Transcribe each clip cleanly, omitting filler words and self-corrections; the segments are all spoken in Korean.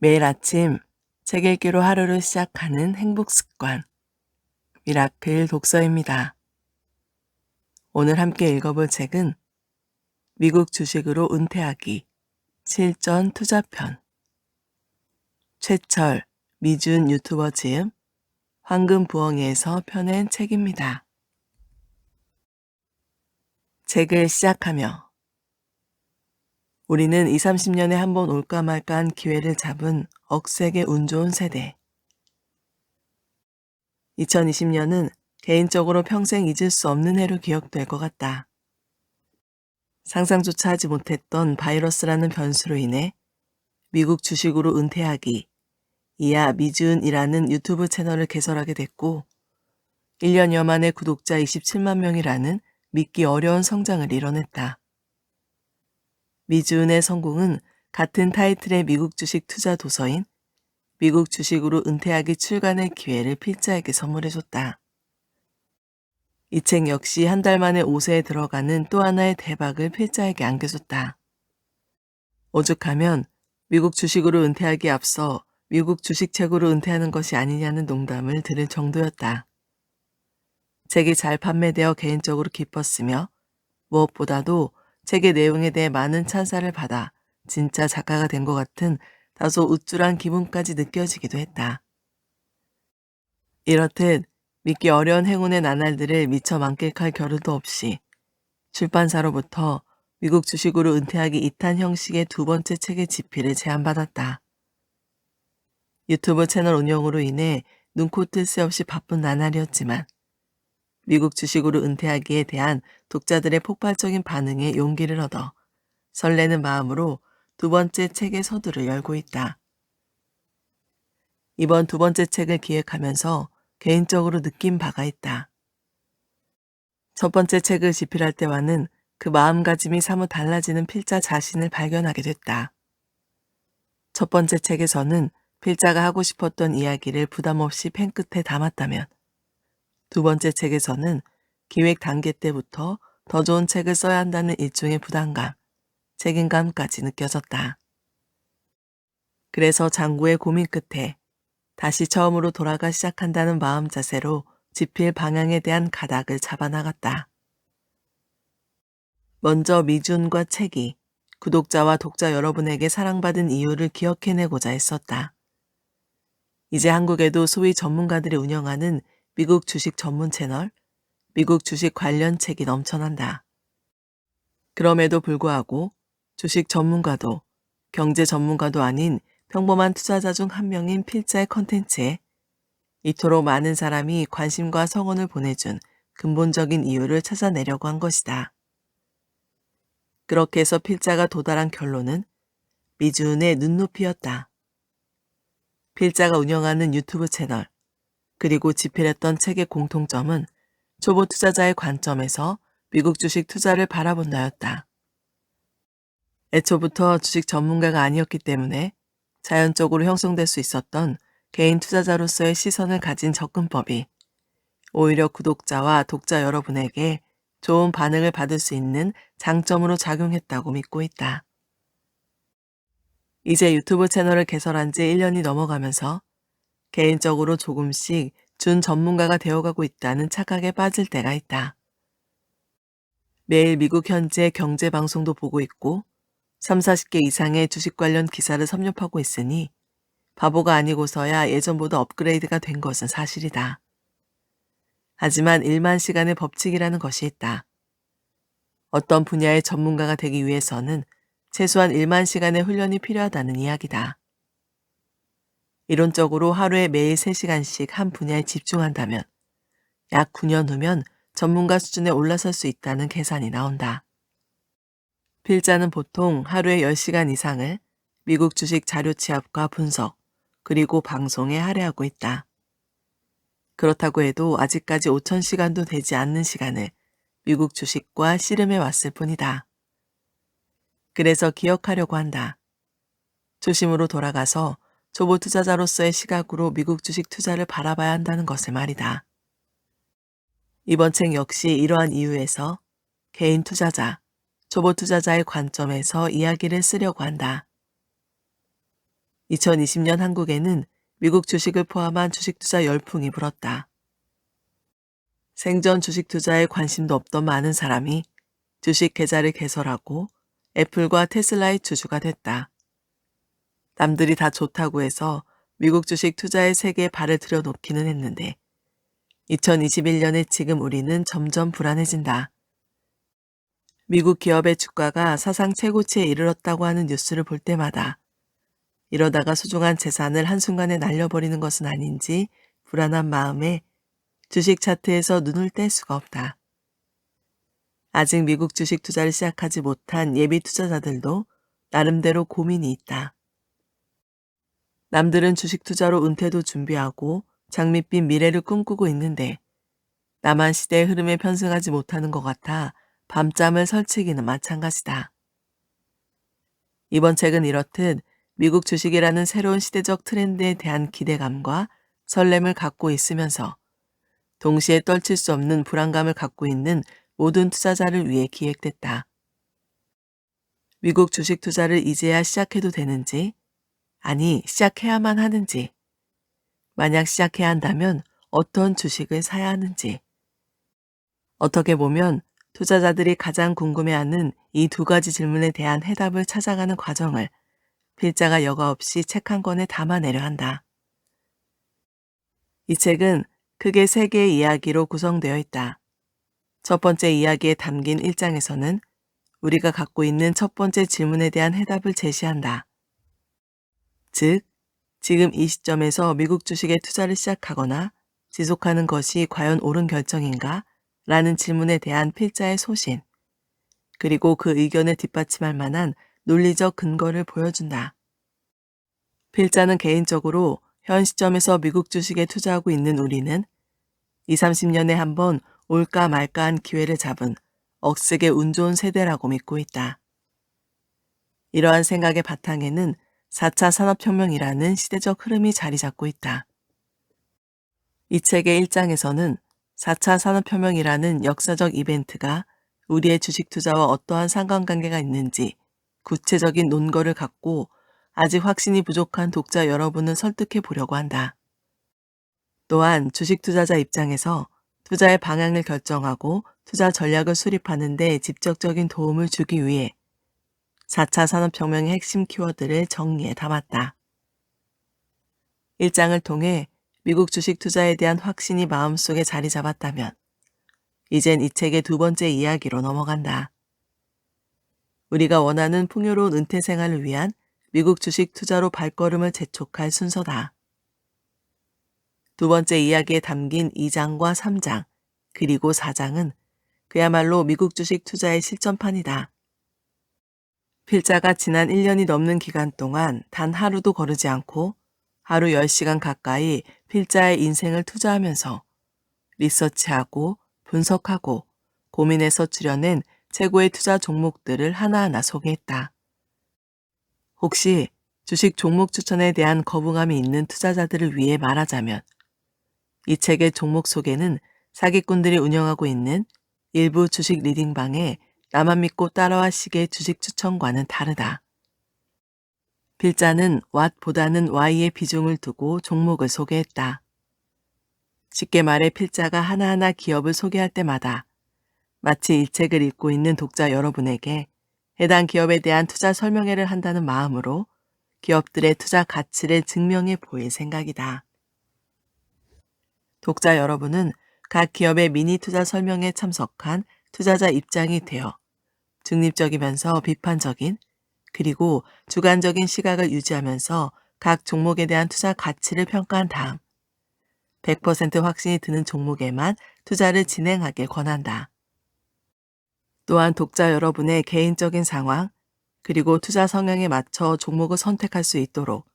매일 아침 책 읽기로 하루를 시작하는 행복 습관, 미라클 독서입니다. 오늘 함께 읽어볼 책은 미국 주식으로 은퇴하기, 실전 투자편. 최철, 미준 유튜버 지음, 황금부엉이에서 펴낸 책입니다. 책을 시작하며 우리는 20, 30년에 한 번 올까 말까한 기회를 잡은 억세게 운 좋은 세대. 2020년은 개인적으로 평생 잊을 수 없는 해로 기억될 것 같다. 상상조차 하지 못했던 바이러스라는 변수로 인해 미국 주식으로 은퇴하기, 이하 미준이라는 유튜브 채널을 개설하게 됐고 1년여 만에 구독자 27만 명이라는 믿기 어려운 성장을 이뤄냈다. 미준의 성공은 같은 타이틀의 미국 주식 투자 도서인 미국 주식으로 은퇴하기 출간의 기회를 필자에게 선물해줬다. 이 책 역시 한 달 만에 5세에 들어가는 또 하나의 대박을 필자에게 안겨줬다. 오죽하면 미국 주식으로 은퇴하기에 앞서 미국 주식책으로 은퇴하는 것이 아니냐는 농담을 들을 정도였다. 책이 잘 판매되어 개인적으로 기뻤으며 무엇보다도 책의 내용에 대해 많은 찬사를 받아 진짜 작가가 된 것 같은 다소 우쭐한 기분까지 느껴지기도 했다. 이렇듯 믿기 어려운 행운의 나날들을 미처 만끽할 겨를도 없이 출판사로부터 미국 주식으로 은퇴하기 2탄 형식의 두 번째 책의 집필을 제안받았다. 유튜브 채널 운영으로 인해 눈코 뜰 새 없이 바쁜 나날이었지만 미국 주식으로 은퇴하기에 대한 독자들의 폭발적인 반응에 용기를 얻어 설레는 마음으로 두 번째 책의 서두를 열고 있다. 이번 두 번째 책을 기획하면서 개인적으로 느낀 바가 있다. 첫 번째 책을 집필할 때와는 그 마음가짐이 사뭇 달라지는 필자 자신을 발견하게 됐다. 첫 번째 책에서는 필자가 하고 싶었던 이야기를 부담 없이 펜 끝에 담았다면 두 번째 책에서는 기획 단계 때부터 더 좋은 책을 써야 한다는 일종의 부담감, 책임감까지 느껴졌다. 그래서 장구의 고민 끝에 다시 처음으로 돌아가 시작한다는 마음 자세로 집필 방향에 대한 가닥을 잡아나갔다. 먼저 미준과 책이 구독자와 독자 여러분에게 사랑받은 이유를 기억해내고자 했었다. 이제 한국에도 소위 전문가들이 운영하는 미국 주식 전문 채널, 미국 주식 관련 책이 넘쳐난다. 그럼에도 불구하고 주식 전문가도 경제 전문가도 아닌 평범한 투자자 중 한 명인 필자의 컨텐츠에 이토록 많은 사람이 관심과 성원을 보내준 근본적인 이유를 찾아내려고 한 것이다. 그렇게 해서 필자가 도달한 결론은 미준의 눈높이였다. 필자가 운영하는 유튜브 채널, 그리고 집필했던 책의 공통점은 초보 투자자의 관점에서 미국 주식 투자를 바라본다였다. 애초부터 주식 전문가가 아니었기 때문에 자연적으로 형성될 수 있었던 개인 투자자로서의 시선을 가진 접근법이 오히려 구독자와 독자 여러분에게 좋은 반응을 받을 수 있는 장점으로 작용했다고 믿고 있다. 이제 유튜브 채널을 개설한 지 1년이 넘어가면서 개인적으로 조금씩 준 전문가가 되어가고 있다는 착각에 빠질 때가 있다. 매일 미국 현지의 경제 방송도 보고 있고 3, 40개 이상의 주식 관련 기사를 섭렵하고 있으니 바보가 아니고서야 예전보다 업그레이드가 된 것은 사실이다. 하지만 1만 시간의 법칙이라는 것이 있다. 어떤 분야의 전문가가 되기 위해서는 최소한 1만 시간의 훈련이 필요하다는 이야기다. 이론적으로 하루에 매일 3시간씩 한 분야에 집중한다면 약 9년 후면 전문가 수준에 올라설 수 있다는 계산이 나온다. 필자는 보통 하루에 10시간 이상을 미국 주식 자료 취합과 분석, 그리고 방송에 할애하고 있다. 그렇다고 해도 아직까지 5,000시간도 되지 않는 시간을 미국 주식과 씨름해 왔을 뿐이다. 그래서 기억하려고 한다. 초심으로 돌아가서 초보 투자자로서의 시각으로 미국 주식 투자를 바라봐야 한다는 것을 말이다. 이번 책 역시 이러한 이유에서 개인 투자자, 초보 투자자의 관점에서 이야기를 쓰려고 한다. 2020년 한국에는 미국 주식을 포함한 주식 투자 열풍이 불었다. 생전 주식 투자에 관심도 없던 많은 사람이 주식 계좌를 개설하고 애플과 테슬라의 주주가 됐다. 남들이 다 좋다고 해서 미국 주식 투자의 세계에 발을 들여놓기는 했는데 2021년에 지금 우리는 점점 불안해진다. 미국 기업의 주가가 사상 최고치에 이르렀다고 하는 뉴스를 볼 때마다 이러다가 소중한 재산을 한순간에 날려버리는 것은 아닌지 불안한 마음에 주식 차트에서 눈을 뗄 수가 없다. 아직 미국 주식 투자를 시작하지 못한 예비 투자자들도 나름대로 고민이 있다. 남들은 주식 투자로 은퇴도 준비하고 장밋빛 미래를 꿈꾸고 있는데 나만 시대의 흐름에 편승하지 못하는 것 같아 밤잠을 설치기는 마찬가지다. 이번 책은 이렇듯 미국 주식이라는 새로운 시대적 트렌드에 대한 기대감과 설렘을 갖고 있으면서 동시에 떨칠 수 없는 불안감을 갖고 있는 모든 투자자를 위해 기획됐다. 미국 주식 투자를 이제야 시작해도 되는지, 아니 시작해야만 하는지, 만약 시작해야 한다면 어떤 주식을 사야 하는지. 어떻게 보면 투자자들이 가장 궁금해하는 이 두 가지 질문에 대한 해답을 찾아가는 과정을 필자가 여과 없이 책 한 권에 담아내려 한다. 이 책은 크게 세 개의 이야기로 구성되어 있다. 첫 번째 이야기에 담긴 1장에서는 우리가 갖고 있는 첫 번째 질문에 대한 해답을 제시한다. 즉, 지금 이 시점에서 미국 주식에 투자를 시작하거나 지속하는 것이 과연 옳은 결정인가? 라는 질문에 대한 필자의 소신, 그리고 그 의견을 뒷받침할 만한 논리적 근거를 보여준다. 필자는 개인적으로 현 시점에서 미국 주식에 투자하고 있는 우리는 20, 30년에 한번 올까 말까한 기회를 잡은 억세게 운 좋은 세대라고 믿고 있다. 이러한 생각의 바탕에는 4차 산업혁명이라는 시대적 흐름이 자리 잡고 있다. 이 책의 1장에서는 4차 산업혁명이라는 역사적 이벤트가 우리의 주식 투자와 어떠한 상관관계가 있는지 구체적인 논거를 갖고 아직 확신이 부족한 독자 여러분을 설득해 보려고 한다. 또한 주식 투자자 입장에서 투자의 방향을 결정하고 투자 전략을 수립하는 데 직접적인 도움을 주기 위해 4차 산업혁명의 핵심 키워드를 정리해 담았다. 1장을 통해 미국 주식 투자에 대한 확신이 마음속에 자리 잡았다면 이젠 이 책의 두 번째 이야기로 넘어간다. 우리가 원하는 풍요로운 은퇴 생활을 위한 미국 주식 투자로 발걸음을 재촉할 순서다. 두 번째 이야기에 담긴 2장과 3장, 그리고 4장은 그야말로 미국 주식 투자의 실전판이다. 필자가 지난 1년이 넘는 기간 동안 단 하루도 거르지 않고 하루 10시간 가까이 필자의 인생을 투자하면서 리서치하고 분석하고 고민해서 추려낸 최고의 투자 종목들을 하나하나 소개했다. 혹시 주식 종목 추천에 대한 거부감이 있는 투자자들을 위해 말하자면 이 책의 종목 소개는 사기꾼들이 운영하고 있는 일부 주식 리딩방에 나만 믿고 따라와 식의 주식 추천과는 다르다. 필자는 what보다는 why의 비중을 두고 종목을 소개했다. 쉽게 말해 필자가 하나하나 기업을 소개할 때마다 마치 이 책을 읽고 있는 독자 여러분에게 해당 기업에 대한 투자 설명회를 한다는 마음으로 기업들의 투자 가치를 증명해 보일 생각이다. 독자 여러분은 각 기업의 미니 투자 설명에 참석한 투자자 입장이 되어 중립적이면서 비판적인 그리고 주관적인 시각을 유지하면서 각 종목에 대한 투자 가치를 평가한 다음 100% 확신이 드는 종목에만 투자를 진행하길 권한다. 또한 독자 여러분의 개인적인 상황 그리고 투자 성향에 맞춰 종목을 선택할 수 있도록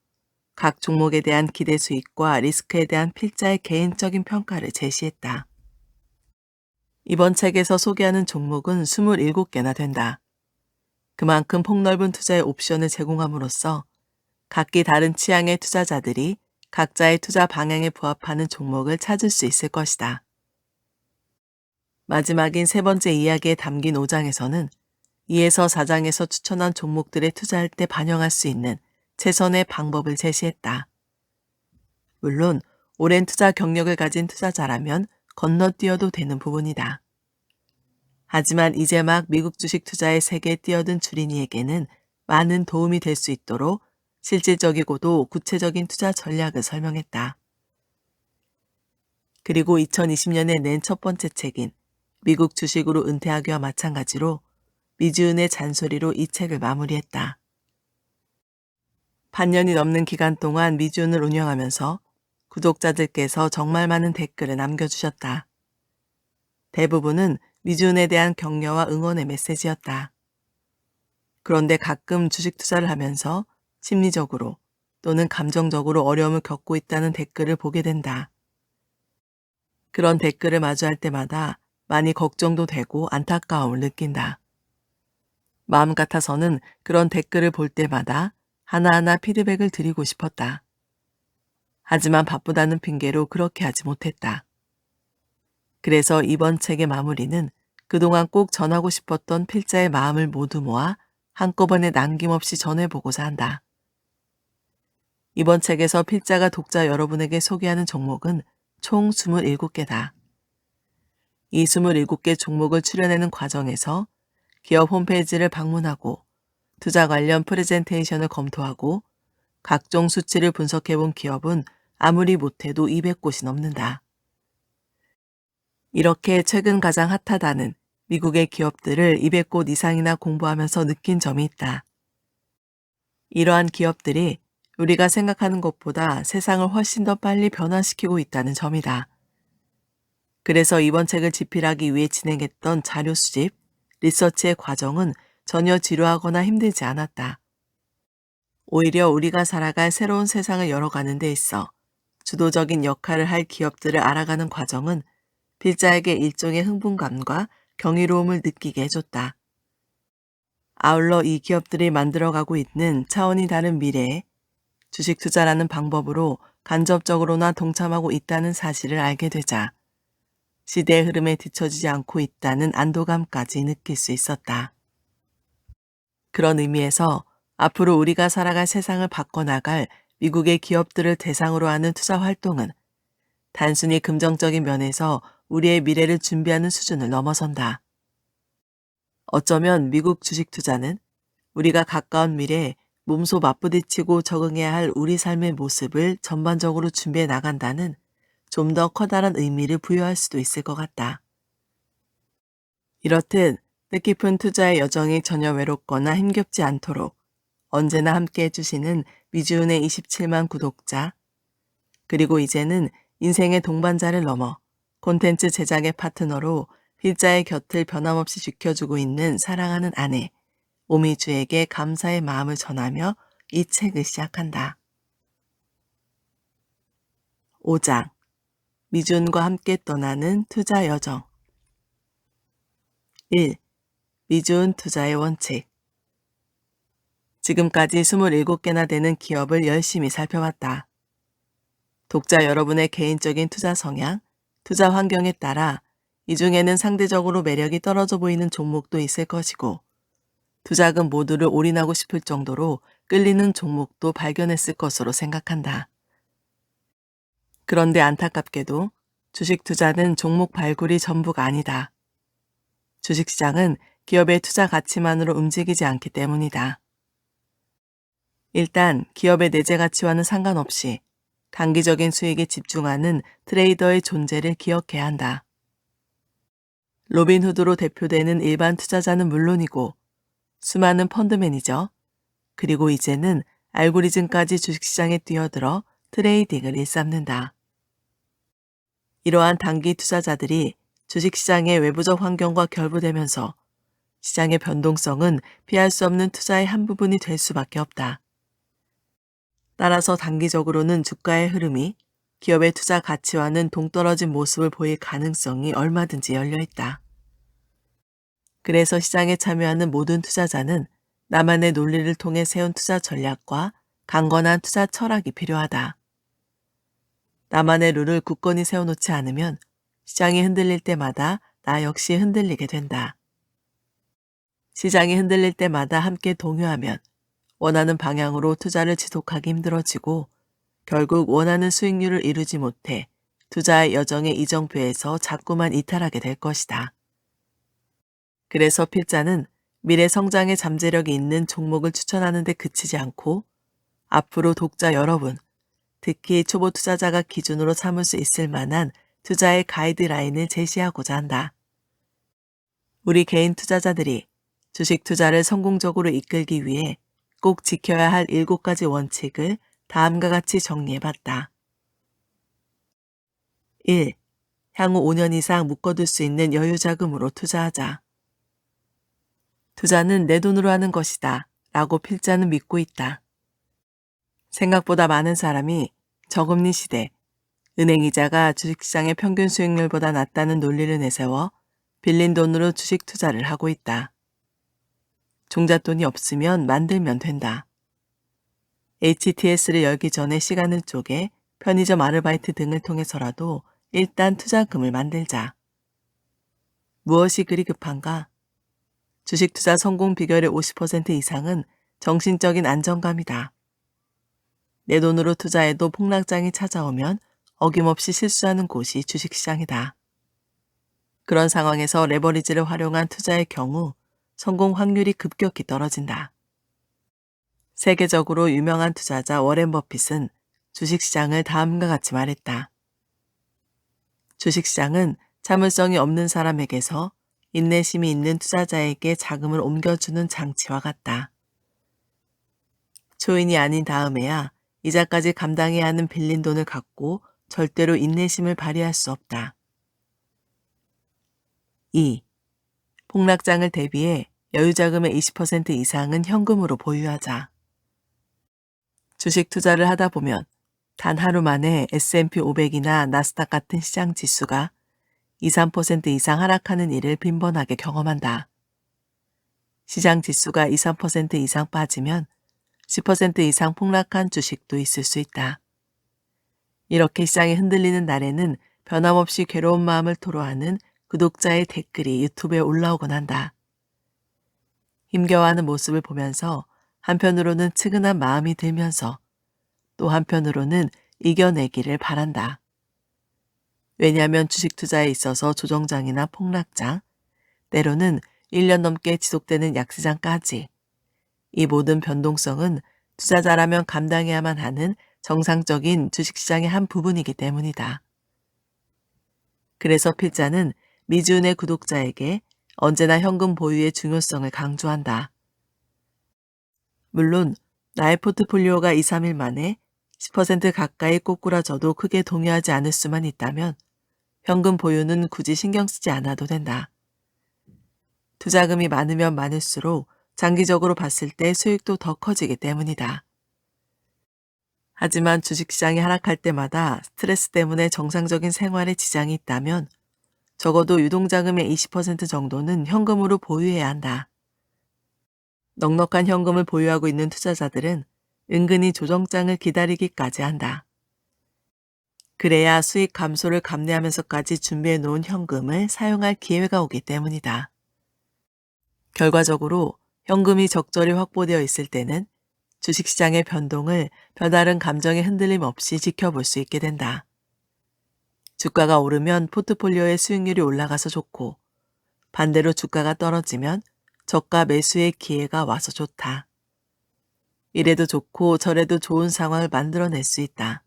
각 종목에 대한 기대 수익과 리스크에 대한 필자의 개인적인 평가를 제시했다. 이번 책에서 소개하는 종목은 27개나 된다. 그만큼 폭넓은 투자의 옵션을 제공함으로써 각기 다른 취향의 투자자들이 각자의 투자 방향에 부합하는 종목을 찾을 수 있을 것이다. 마지막인 세 번째 이야기에 담긴 5장에서는 2에서 4장에서 추천한 종목들에 투자할 때 반영할 수 있는 최선의 방법을 제시했다. 물론 오랜 투자 경력을 가진 투자자라면 건너뛰어도 되는 부분이다. 하지만 이제 막 미국 주식 투자의 세계에 뛰어든 주린이에게는 많은 도움이 될 수 있도록 실질적이고도 구체적인 투자 전략을 설명했다. 그리고 2020년에 낸 첫 번째 책인 미국 주식으로 은퇴하기와 마찬가지로 미주은의 잔소리로 이 책을 마무리했다. 반년이 넘는 기간 동안 미주은을 운영하면서 구독자들께서 정말 많은 댓글을 남겨주셨다. 대부분은 미주은에 대한 격려와 응원의 메시지였다. 그런데 가끔 주식 투자를 하면서 심리적으로 또는 감정적으로 어려움을 겪고 있다는 댓글을 보게 된다. 그런 댓글을 마주할 때마다 많이 걱정도 되고 안타까움을 느낀다. 마음 같아서는 그런 댓글을 볼 때마다 하나하나 피드백을 드리고 싶었다. 하지만 바쁘다는 핑계로 그렇게 하지 못했다. 그래서 이번 책의 마무리는 그동안 꼭 전하고 싶었던 필자의 마음을 모두 모아 한꺼번에 남김없이 전해보고자 한다. 이번 책에서 필자가 독자 여러분에게 소개하는 종목은 총 27개다. 이 27개 종목을 추려내는 과정에서 기업 홈페이지를 방문하고 투자 관련 프레젠테이션을 검토하고 각종 수치를 분석해본 기업은 아무리 못해도 200곳이 넘는다. 이렇게 최근 가장 핫하다는 미국의 기업들을 200곳 이상이나 공부하면서 느낀 점이 있다. 이러한 기업들이 우리가 생각하는 것보다 세상을 훨씬 더 빨리 변화시키고 있다는 점이다. 그래서 이번 책을 집필하기 위해 진행했던 자료 수집, 리서치의 과정은 전혀 지루하거나 힘들지 않았다. 오히려 우리가 살아갈 새로운 세상을 열어가는 데 있어 주도적인 역할을 할 기업들을 알아가는 과정은 필자에게 일종의 흥분감과 경이로움을 느끼게 해줬다. 아울러 이 기업들이 만들어가고 있는 차원이 다른 미래에 주식 투자라는 방법으로 간접적으로나 동참하고 있다는 사실을 알게 되자 시대의 흐름에 뒤처지지 않고 있다는 안도감까지 느낄 수 있었다. 그런 의미에서 앞으로 우리가 살아갈 세상을 바꿔나갈 미국의 기업들을 대상으로 하는 투자 활동은 단순히 금전적인 면에서 우리의 미래를 준비하는 수준을 넘어선다. 어쩌면 미국 주식 투자는 우리가 가까운 미래에 몸소 맞부딪히고 적응해야 할 우리 삶의 모습을 전반적으로 준비해 나간다는 좀 더 커다란 의미를 부여할 수도 있을 것 같다. 이렇듯 뜻깊은 투자의 여정이 전혀 외롭거나 힘겹지 않도록 언제나 함께 해주시는 미주은의 27만 구독자, 그리고 이제는 인생의 동반자를 넘어 콘텐츠 제작의 파트너로 필자의 곁을 변함없이 지켜주고 있는 사랑하는 아내, 오미주에게 감사의 마음을 전하며 이 책을 시작한다. 5장 미주은과 함께 떠나는 투자 여정 1. 미주은 투자의 원칙 지금까지 27개나 되는 기업을 열심히 살펴봤다. 독자 여러분의 개인적인 투자 성향, 투자 환경에 따라 이 중에는 상대적으로 매력이 떨어져 보이는 종목도 있을 것이고 투자금 모두를 올인하고 싶을 정도로 끌리는 종목도 발견했을 것으로 생각한다. 그런데 안타깝게도 주식 투자는 종목 발굴이 전부가 아니다. 주식시장은 기업의 투자 가치만으로 움직이지 않기 때문이다. 일단 기업의 내재 가치와는 상관없이 단기적인 수익에 집중하는 트레이더의 존재를 기억해야 한다. 로빈후드로 대표되는 일반 투자자는 물론이고 수많은 펀드 매니저, 그리고 이제는 알고리즘까지 주식시장에 뛰어들어 트레이딩을 일삼는다. 이러한 단기 투자자들이 주식시장의 외부적 환경과 결부되면서 시장의 변동성은 피할 수 없는 투자의 한 부분이 될 수밖에 없다. 따라서 단기적으로는 주가의 흐름이 기업의 투자 가치와는 동떨어진 모습을 보일 가능성이 얼마든지 열려있다. 그래서 시장에 참여하는 모든 투자자는 나만의 논리를 통해 세운 투자 전략과 강건한 투자 철학이 필요하다. 나만의 룰을 굳건히 세워놓지 않으면 시장이 흔들릴 때마다 나 역시 흔들리게 된다. 시장이 흔들릴 때마다 함께 동요하면 원하는 방향으로 투자를 지속하기 힘들어지고 결국 원하는 수익률을 이루지 못해 투자의 여정의 이정표에서 자꾸만 이탈하게 될 것이다. 그래서 필자는 미래 성장의 잠재력이 있는 종목을 추천하는 데 그치지 않고 앞으로 독자 여러분, 특히 초보 투자자가 기준으로 삼을 수 있을 만한 투자의 가이드라인을 제시하고자 한다. 우리 개인 투자자들이 주식 투자를 성공적으로 이끌기 위해 꼭 지켜야 할 7가지 원칙을 다음과 같이 정리해봤다. 1. 향후 5년 이상 묶어둘 수 있는 여유자금으로 투자하자. 투자는 내 돈으로 하는 것이다 라고 필자는 믿고 있다. 생각보다 많은 사람이 저금리 시대, 은행이자가 주식시장의 평균 수익률보다 낮다는 논리를 내세워 빌린 돈으로 주식 투자를 하고 있다. 종잣돈이 없으면 만들면 된다. HTS를 열기 전에 시간을 쪼개 편의점 아르바이트 등을 통해서라도 일단 투자금을 만들자. 무엇이 그리 급한가? 주식 투자 성공 비결의 50% 이상은 정신적인 안정감이다. 내 돈으로 투자해도 폭락장이 찾아오면 어김없이 실수하는 곳이 주식시장이다. 그런 상황에서 레버리지를 활용한 투자의 경우 성공 확률이 급격히 떨어진다. 세계적으로 유명한 투자자 워렌 버핏은 주식시장을 다음과 같이 말했다. 주식시장은 참을성이 없는 사람에게서 인내심이 있는 투자자에게 자금을 옮겨주는 장치와 같다. 초인이 아닌 다음에야 이자까지 감당해야 하는 빌린 돈을 갖고 절대로 인내심을 발휘할 수 없다. 2. 폭락장을 대비해 여유자금의 20% 이상은 현금으로 보유하자. 주식 투자를 하다 보면 단 하루 만에 S&P 500이나 나스닥 같은 시장 지수가 2, 3% 이상 하락하는 일을 빈번하게 경험한다. 시장 지수가 2, 3% 이상 빠지면 10% 이상 폭락한 주식도 있을 수 있다. 이렇게 시장이 흔들리는 날에는 변함없이 괴로운 마음을 토로하는 구독자의 댓글이 유튜브에 올라오곤 한다. 힘겨워하는 모습을 보면서 한편으로는 측은한 마음이 들면서 또 한편으로는 이겨내기를 바란다. 왜냐하면 주식 투자에 있어서 조정장이나 폭락장, 때로는 1년 넘게 지속되는 약세장까지 이 모든 변동성은 투자자라면 감당해야만 하는 정상적인 주식시장의 한 부분이기 때문이다. 그래서 필자는 미주은의 구독자에게 언제나 현금 보유의 중요성을 강조한다. 물론 나의 포트폴리오가 2, 3일 만에 10% 가까이 꼬꾸라져도 크게 동요하지 않을 수만 있다면 현금 보유는 굳이 신경 쓰지 않아도 된다. 투자금이 많으면 많을수록 장기적으로 봤을 때 수익도 더 커지기 때문이다. 하지만 주식시장이 하락할 때마다 스트레스 때문에 정상적인 생활에 지장이 있다면 적어도 유동자금의 20% 정도는 현금으로 보유해야 한다. 넉넉한 현금을 보유하고 있는 투자자들은 은근히 조정장을 기다리기까지 한다. 그래야 수익 감소를 감내하면서까지 준비해 놓은 현금을 사용할 기회가 오기 때문이다. 결과적으로 현금이 적절히 확보되어 있을 때는 주식시장의 변동을 별다른 감정의 흔들림 없이 지켜볼 수 있게 된다. 주가가 오르면 포트폴리오의 수익률이 올라가서 좋고 반대로 주가가 떨어지면 저가 매수의 기회가 와서 좋다. 이래도 좋고 저래도 좋은 상황을 만들어낼 수 있다.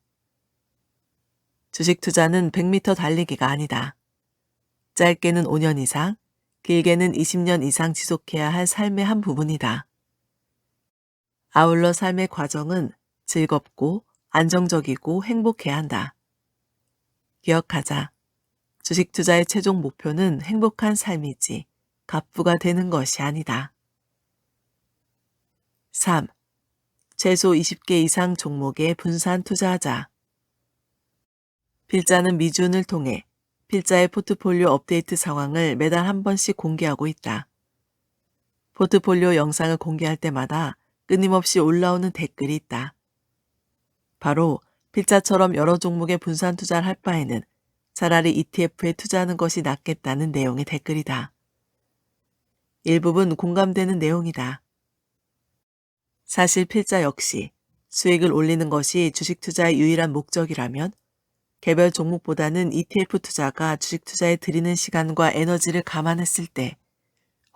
주식 투자는 100m 달리기가 아니다. 짧게는 5년 이상, 길게는 20년 이상 지속해야 할 삶의 한 부분이다. 아울러 삶의 과정은 즐겁고 안정적이고 행복해야 한다. 기억하자. 주식 투자의 최종 목표는 행복한 삶이지 갑부가 되는 것이 아니다. 3. 최소 20개 이상 종목에 분산 투자하자. 필자는 미주은을 통해 필자의 포트폴리오 업데이트 상황을 매달 한 번씩 공개하고 있다. 포트폴리오 영상을 공개할 때마다 끊임없이 올라오는 댓글이 있다. 바로 필자처럼 여러 종목에 분산 투자를 할 바에는 차라리 ETF에 투자하는 것이 낫겠다는 내용의 댓글이다. 일부분 공감되는 내용이다. 사실 필자 역시 수익을 올리는 것이 주식 투자의 유일한 목적이라면 개별 종목보다는 ETF 투자가 주식 투자에 들이는 시간과 에너지를 감안했을 때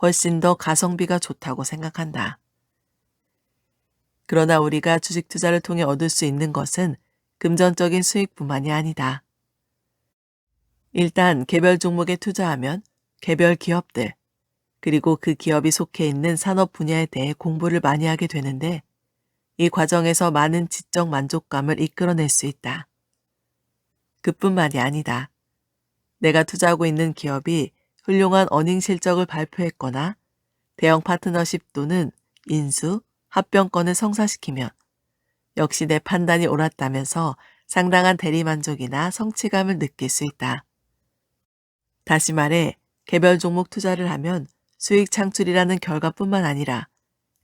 훨씬 더 가성비가 좋다고 생각한다. 그러나 우리가 주식 투자를 통해 얻을 수 있는 것은 금전적인 수익뿐만이 아니다. 일단 개별 종목에 투자하면 개별 기업들, 그리고 그 기업이 속해 있는 산업 분야에 대해 공부를 많이 하게 되는데 이 과정에서 많은 지적 만족감을 이끌어낼 수 있다. 그뿐만이 아니다. 내가 투자하고 있는 기업이 훌륭한 어닝 실적을 발표했거나 대형 파트너십 또는 인수, 합병권을 성사시키면 역시 내 판단이 옳았다면서 상당한 대리만족이나 성취감을 느낄 수 있다. 다시 말해 개별 종목 투자를 하면 수익 창출이라는 결과뿐만 아니라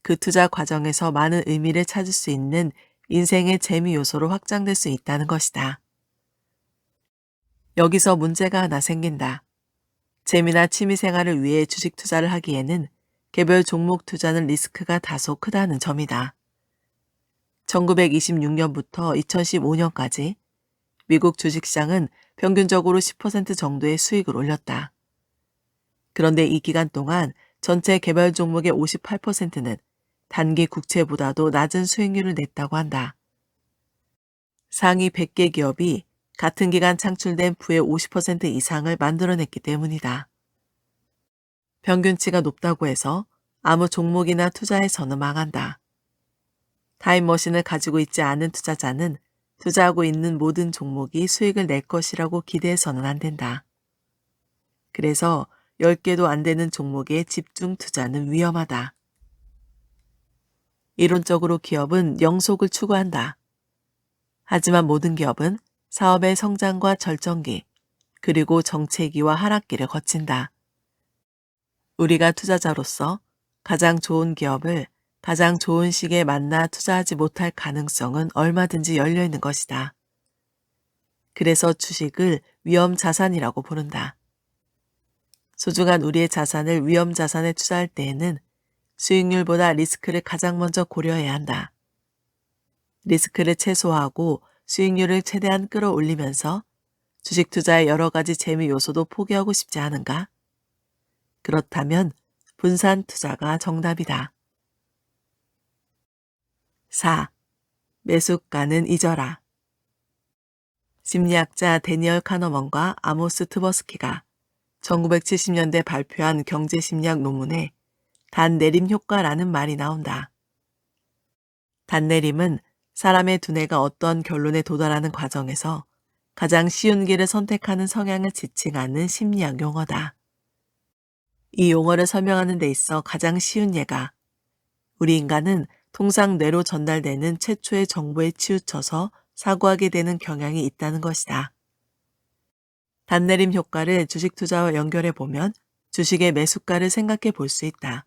그 투자 과정에서 많은 의미를 찾을 수 있는 인생의 재미 요소로 확장될 수 있다는 것이다. 여기서 문제가 하나 생긴다. 재미나 취미 생활을 위해 주식 투자를 하기에는 개별 종목 투자는 리스크가 다소 크다는 점이다. 1926년부터 2015년까지 미국 주식시장은 평균적으로 10% 정도의 수익을 올렸다. 그런데 이 기간 동안 전체 개별 종목의 58%는 단기 국채보다도 낮은 수익률을 냈다고 한다. 상위 100개 기업이 같은 기간 창출된 부의 50% 이상을 만들어냈기 때문이다. 평균치가 높다고 해서 아무 종목이나 투자해서는 망한다. 타임머신을 가지고 있지 않은 투자자는 투자하고 있는 모든 종목이 수익을 낼 것이라고 기대해서는 안 된다. 그래서 10개도 안 되는 종목에 집중 투자는 위험하다. 이론적으로 기업은 영속을 추구한다. 하지만 모든 기업은 사업의 성장과 절정기, 그리고 정체기와 하락기를 거친다. 우리가 투자자로서 가장 좋은 기업을 가장 좋은 시기에 만나 투자하지 못할 가능성은 얼마든지 열려 있는 것이다. 그래서 주식을 위험 자산이라고 부른다. 소중한 우리의 자산을 위험 자산에 투자할 때에는 수익률보다 리스크를 가장 먼저 고려해야 한다. 리스크를 최소화하고 수익률을 최대한 끌어올리면서 주식 투자의 여러 가지 재미 요소도 포기하고 싶지 않은가? 그렇다면 분산 투자가 정답이다. 4. 매수가는 잊어라. 심리학자 데니얼 카너먼과 아모스 트버스키가 1970년대 발표한 경제심리학 논문에 단내림 효과라는 말이 나온다. 단내림은 사람의 두뇌가 어떤 결론에 도달하는 과정에서 가장 쉬운 길을 선택하는 성향을 지칭하는 심리학 용어다. 이 용어를 설명하는 데 있어 가장 쉬운 예가 우리 인간은 통상 뇌로 전달되는 최초의 정보에 치우쳐서 사고하게 되는 경향이 있다는 것이다. 단내림 효과를 주식 투자와 연결해 보면 주식의 매수가를 생각해 볼 수 있다.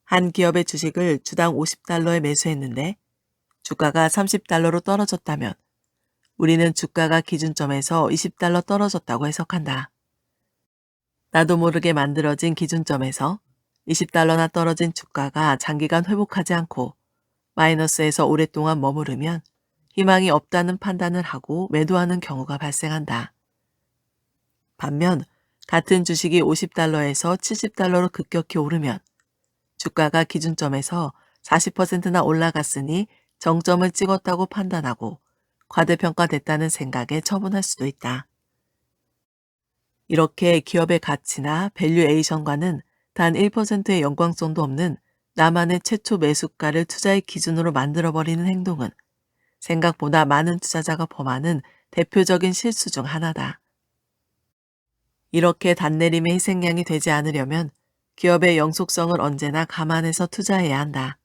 한 기업의 주식을 주당 50달러에 매수했는데 주가가 30달러로 떨어졌다면 우리는 주가가 기준점에서 20달러 떨어졌다고 해석한다. 나도 모르게 만들어진 기준점에서 20달러나 떨어진 주가가 장기간 회복하지 않고 마이너스에서 오랫동안 머무르면 희망이 없다는 판단을 하고 매도하는 경우가 발생한다. 반면 같은 주식이 50달러에서 70달러로 급격히 오르면 주가가 기준점에서 40%나 올라갔으니 정점을 찍었다고 판단하고 과대평가됐다는 생각에 처분할 수도 있다. 이렇게 기업의 가치나 밸류에이션과는 단 1%의 연관성도 없는 나만의 최초 매수가를 투자의 기준으로 만들어버리는 행동은 생각보다 많은 투자자가 범하는 대표적인 실수 중 하나다. 이렇게 단내림의 희생양이 되지 않으려면 기업의 영속성을 언제나 감안해서 투자해야 한다.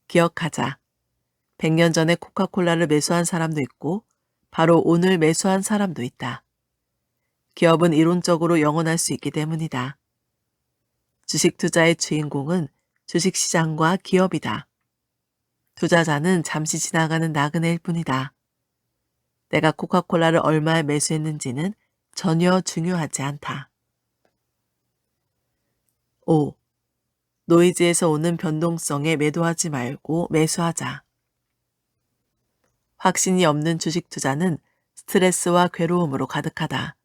기억하자. 100년 전에 코카콜라를 매수한 사람도 있고 바로 오늘 매수한 사람도 있다. 기업은 이론적으로 영원할 수 있기 때문이다. 주식 투자의 주인공은 주식시장과 기업이다. 투자자는 잠시 지나가는 나그네일 뿐이다. 내가 코카콜라를 얼마에 매수했는지는 전혀 중요하지 않다. 5. 노이즈에서 오는 변동성에 매도하지 말고 매수하자. 확신이 없는 주식 투자는 스트레스와 괴로움으로 가득하다.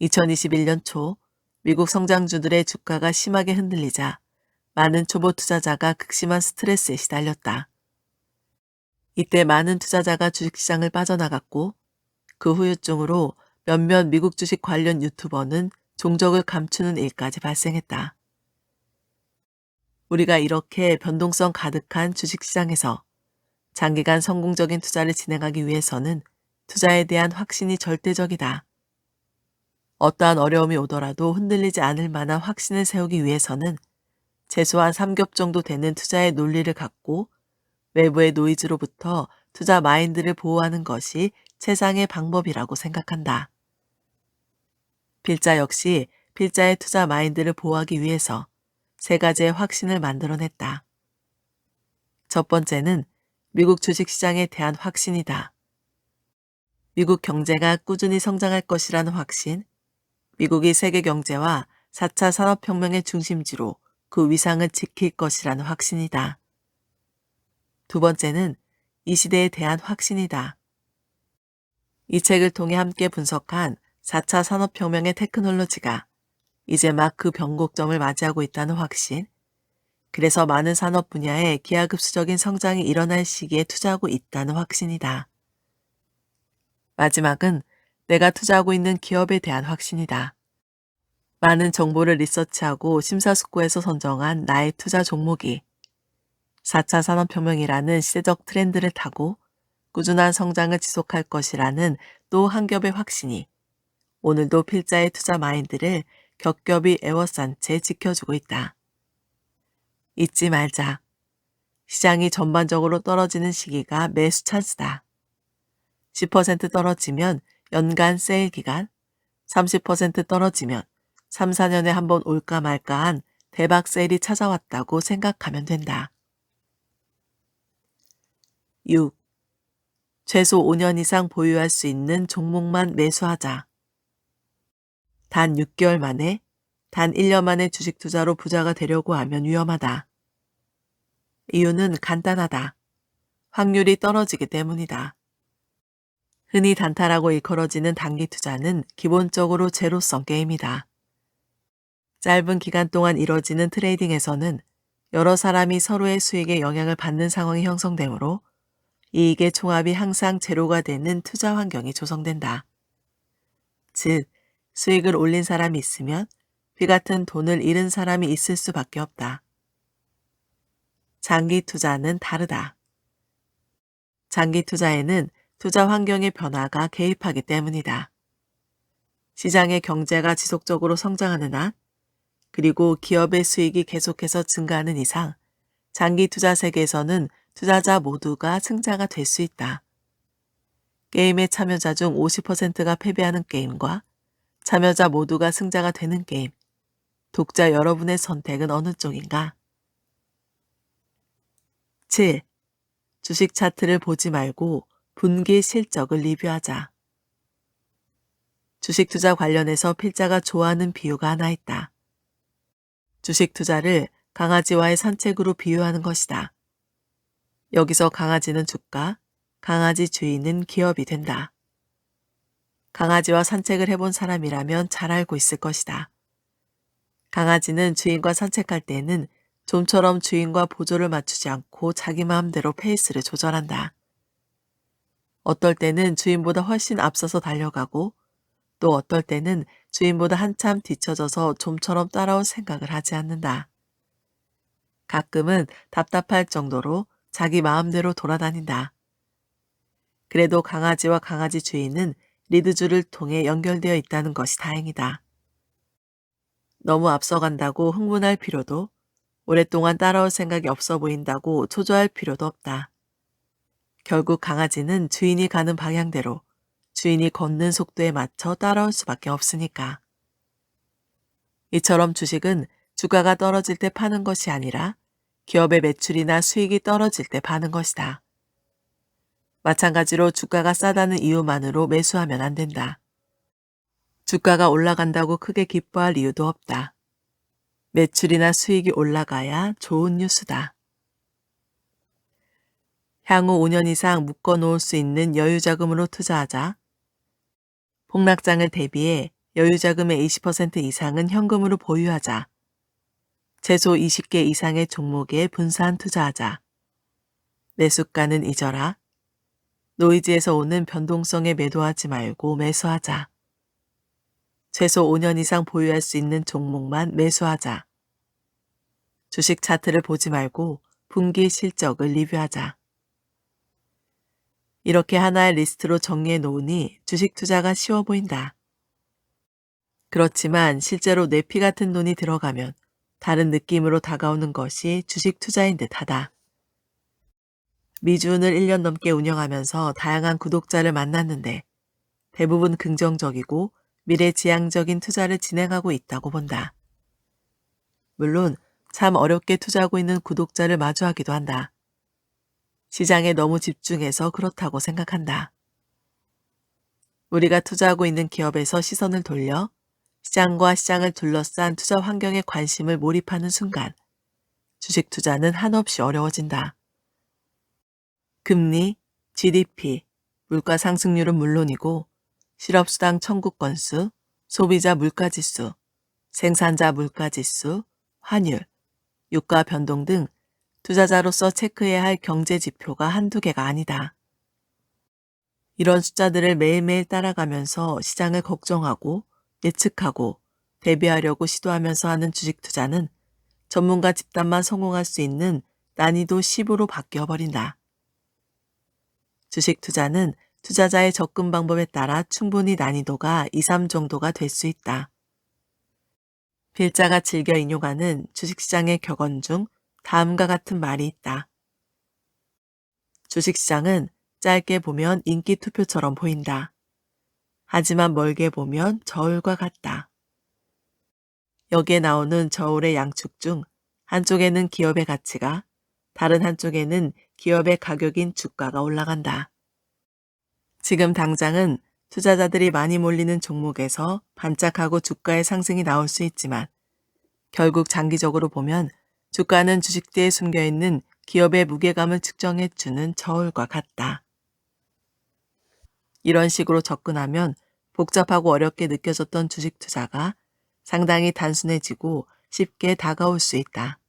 2021년 초 미국 성장주들의 주가가 심하게 흔들리자 많은 초보 투자자가 극심한 스트레스에 시달렸다. 이때 많은 투자자가 주식시장을 빠져나갔고 그 후유증으로 몇몇 미국 주식 관련 유튜버는 종적을 감추는 일까지 발생했다. 우리가 이렇게 변동성 가득한 주식시장에서 장기간 성공적인 투자를 진행하기 위해서는 투자에 대한 확신이 절대적이다. 어떠한 어려움이 오더라도 흔들리지 않을 만한 확신을 세우기 위해서는 최소한 3겹 정도 되는 투자의 논리를 갖고 외부의 노이즈로부터 투자 마인드를 보호하는 것이 최상의 방법이라고 생각한다. 필자 역시 필자의 투자 마인드를 보호하기 위해서 3가지의 확신을 만들어냈다. 첫 번째는 미국 주식시장에 대한 확신이다. 미국 경제가 꾸준히 성장할 것이라는 확신, 미국이 세계 경제와 4차 산업혁명의 중심지로 그 위상을 지킬 것이라는 확신이다. 두 번째는 이 시대에 대한 확신이다. 이 책을 통해 함께 분석한 4차 산업혁명의 테크놀로지가 이제 막 그 변곡점을 맞이하고 있다는 확신, 그래서 많은 산업 분야에 기하급수적인 성장이 일어날 시기에 투자하고 있다는 확신이다. 마지막은 내가 투자하고 있는 기업에 대한 확신이다. 많은 정보를 리서치하고 심사숙고해서 선정한 나의 투자 종목이 4차 산업혁명이라는 시대적 트렌드를 타고 꾸준한 성장을 지속할 것이라는 또 한 겹의 확신이 오늘도 필자의 투자 마인드를 겹겹이 에워싼 채 지켜주고 있다. 잊지 말자. 시장이 전반적으로 떨어지는 시기가 매수 찬스다. 10% 떨어지면 연간 세일 기간, 30% 떨어지면 3, 4년에 한번 올까 말까한 대박 세일이 찾아왔다고 생각하면 된다. 6. 최소 5년 이상 보유할 수 있는 종목만 매수하자. 단 6개월 만에, 단 1년 만에 주식 투자로 부자가 되려고 하면 위험하다. 이유는 간단하다. 확률이 떨어지기 때문이다. 흔히 단타라고 일컬어지는 단기 투자는 기본적으로 제로성 게임이다. 짧은 기간 동안 이뤄지는 트레이딩에서는 여러 사람이 서로의 수익에 영향을 받는 상황이 형성되므로 이익의 총합이 항상 제로가 되는 투자 환경이 조성된다. 즉, 수익을 올린 사람이 있으면 비 같은 돈을 잃은 사람이 있을 수밖에 없다. 장기 투자는 다르다. 장기 투자에는 투자 환경의 변화가 개입하기 때문이다. 시장의 경제가 지속적으로 성장하는 한, 그리고 기업의 수익이 계속해서 증가하는 이상 장기 투자 세계에서는 투자자 모두가 승자가 될 수 있다. 게임의 참여자 중 50%가 패배하는 게임과 참여자 모두가 승자가 되는 게임, 독자 여러분의 선택은 어느 쪽인가? 7. 주식 차트를 보지 말고 분기 실적을 리뷰하자. 주식 투자 관련해서 필자가 좋아하는 비유가 하나 있다. 주식 투자를 강아지와의 산책으로 비유하는 것이다. 여기서 강아지는 주가, 강아지 주인은 기업이 된다. 강아지와 산책을 해본 사람이라면 잘 알고 있을 것이다. 강아지는 주인과 산책할 때에는 좀처럼 주인과 보조를 맞추지 않고 자기 마음대로 페이스를 조절한다. 어떨 때는 주인보다 훨씬 앞서서 달려가고 또 어떨 때는 주인보다 한참 뒤처져서 좀처럼 따라올 생각을 하지 않는다. 가끔은 답답할 정도로 자기 마음대로 돌아다닌다. 그래도 강아지와 강아지 주인은 리드줄을 통해 연결되어 있다는 것이 다행이다. 너무 앞서간다고 흥분할 필요도, 오랫동안 따라올 생각이 없어 보인다고 초조할 필요도 없다. 결국 강아지는 주인이 가는 방향대로 주인이 걷는 속도에 맞춰 따라올 수밖에 없으니까. 이처럼 주식은 주가가 떨어질 때 파는 것이 아니라 기업의 매출이나 수익이 떨어질 때 파는 것이다. 마찬가지로 주가가 싸다는 이유만으로 매수하면 안 된다. 주가가 올라간다고 크게 기뻐할 이유도 없다. 매출이나 수익이 올라가야 좋은 뉴스다. 향후 5년 이상 묶어 놓을 수 있는 여유자금으로 투자하자. 폭락장을 대비해 여유자금의 20% 이상은 현금으로 보유하자. 최소 20개 이상의 종목에 분산 투자하자. 매수가는 잊어라. 노이즈에서 오는 변동성에 매도하지 말고 매수하자. 최소 5년 이상 보유할 수 있는 종목만 매수하자. 주식 차트를 보지 말고 분기 실적을 리뷰하자. 이렇게 하나의 리스트로 정리해 놓으니 주식 투자가 쉬워 보인다. 그렇지만 실제로 내 피 같은 돈이 들어가면 다른 느낌으로 다가오는 것이 주식 투자인 듯하다. 미주은을 1년 넘게 운영하면서 다양한 구독자를 만났는데 대부분 긍정적이고 미래지향적인 투자를 진행하고 있다고 본다. 물론 참 어렵게 투자하고 있는 구독자를 마주하기도 한다. 시장에 너무 집중해서 그렇다고 생각한다. 우리가 투자하고 있는 기업에서 시선을 돌려 시장과 시장을 둘러싼 투자 환경에 관심을 몰입하는 순간 주식 투자는 한없이 어려워진다. 금리, GDP, 물가 상승률은 물론이고 실업수당 청구 건수, 소비자 물가지수, 생산자 물가지수, 환율, 유가 변동 등 투자자로서 체크해야 할 경제 지표가 한두 개가 아니다. 이런 숫자들을 매일매일 따라가면서 시장을 걱정하고 예측하고 대비하려고 시도하면서 하는 주식 투자는 전문가 집단만 성공할 수 있는 난이도 10으로 바뀌어버린다. 주식 투자는 투자자의 접근 방법에 따라 충분히 난이도가 2, 3 정도가 될 수 있다. 필자가 즐겨 인용하는 주식시장의 격언 중 다음과 같은 말이 있다. 주식시장은 짧게 보면 인기 투표처럼 보인다. 하지만 멀게 보면 저울과 같다. 여기에 나오는 저울의 양축 중 한쪽에는 기업의 가치가, 다른 한쪽에는 기업의 가격인 주가가 올라간다. 지금 당장은 투자자들이 많이 몰리는 종목에서 반짝하고 주가의 상승이 나올 수 있지만 결국 장기적으로 보면 주가는 주식대에 숨겨있는 기업의 무게감을 측정해주는 저울과 같다. 이런 식으로 접근하면 복잡하고 어렵게 느껴졌던 주식 투자가 상당히 단순해지고 쉽게 다가올 수 있다.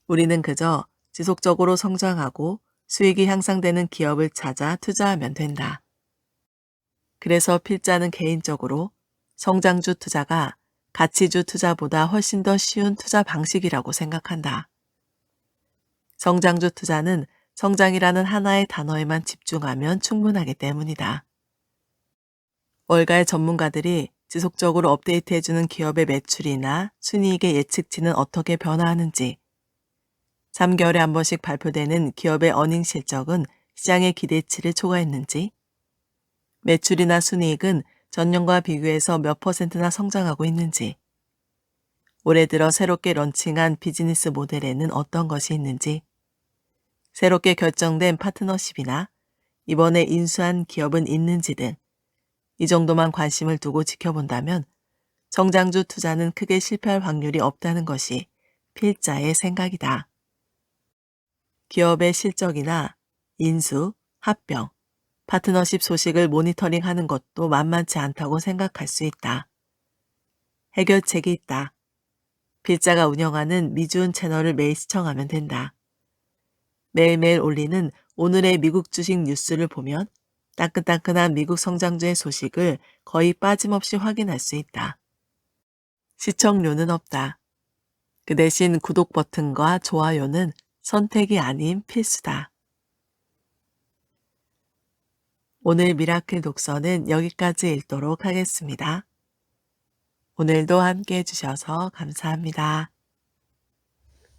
우리는 그저 지속적으로 성장하고 수익이 향상되는 기업을 찾아 투자하면 된다. 그래서 필자는 개인적으로 성장주 투자가 가치주 투자보다 훨씬 더 쉬운 투자 방식이라고 생각한다. 성장주 투자는 성장이라는 하나의 단어에만 집중하면 충분하기 때문이다. 월가의 전문가들이 지속적으로 업데이트해주는 기업의 매출이나 순이익의 예측치는 어떻게 변화하는지, 3개월에 한 번씩 발표되는 기업의 어닝 실적은 시장의 기대치를 초과했는지, 매출이나 순이익은 전년과 비교해서 몇 %나 성장하고 있는지, 올해 들어 새롭게 런칭한 비즈니스 모델에는 어떤 것이 있는지, 새롭게 결정된 파트너십이나 이번에 인수한 기업은 있는지 등 이 정도만 관심을 두고 지켜본다면 성장주 투자는 크게 실패할 확률이 없다는 것이 필자의 생각이다. 기업의 실적이나 인수, 합병, 파트너십 소식을 모니터링하는 것도 만만치 않다고 생각할 수 있다. 해결책이 있다. 필자가 운영하는 미주은 채널을 매일 시청하면 된다. 매일매일 올리는 오늘의 미국 주식 뉴스를 보면 따끈따끈한 미국 성장주의 소식을 거의 빠짐없이 확인할 수 있다. 시청료는 없다. 그 대신 구독 버튼과 좋아요는 선택이 아닌 필수다. 오늘 미라클 독서는 여기까지 읽도록 하겠습니다. 오늘도 함께 해주셔서 감사합니다.